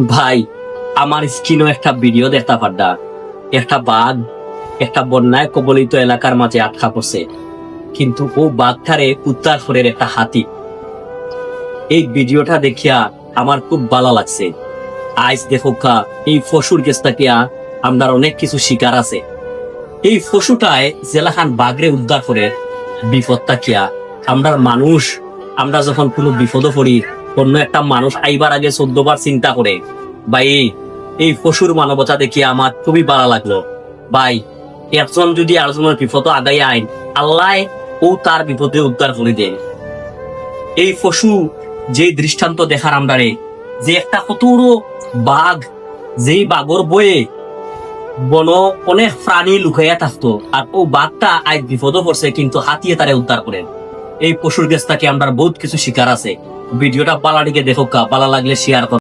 ভাই, আমার স্ক্রিনও একটা ভিডিও দেখতে পাড্ডা। একটা বাঘ একটা বন্যায় কবলিত এলাকার মাঝে আটকা পড়ছে, কিন্তু ও বাঘটারে উদ্ধার করে একটা হাতি। এই ভিডিওটা দেখিয়া আমার খুব ভালো লাগছে। আজ দেখো কা, এই পশুর কাছ থেকে আমরা অনেক কিছু শিকার আছে। এই পশুটায় জেলাখান বাঘরে উদ্ধার করে বিপদ থাকিয়া আমরা মানুষ, আমরা যখন কোনো বিপদে পড়ি, অন্য একটা মানুষ আইবার আগে 14 বার চিন্তা করে। ভাই, এই পশুর মানবতা দেখিয়ে আমার খুবই ভালো লাগলো। ভাই, একজন যদি আরেকজনের বিপদ আদায় আইন, আল্লাহ ও তার বিপদে উদ্ধার করে দেন। এই পশু যে দৃষ্টান্ত দেখার আমদারে, যে একটা কতর বাঘ, যেই বাঘর বয়ে বন অনেক প্রাণী লুকাইয়া থাকতো, আর ও বাঘটা আজ বিপদে পড়ছে কিন্তু হাতিয়ে তারে উদ্ধার করেন। এই পশুর কাছ থেকে আমরা বহুত কিছু শিকার আছে। ভিডিওটা বালা দিকে দেখো কা, বালা লাগলে শেয়ার করো।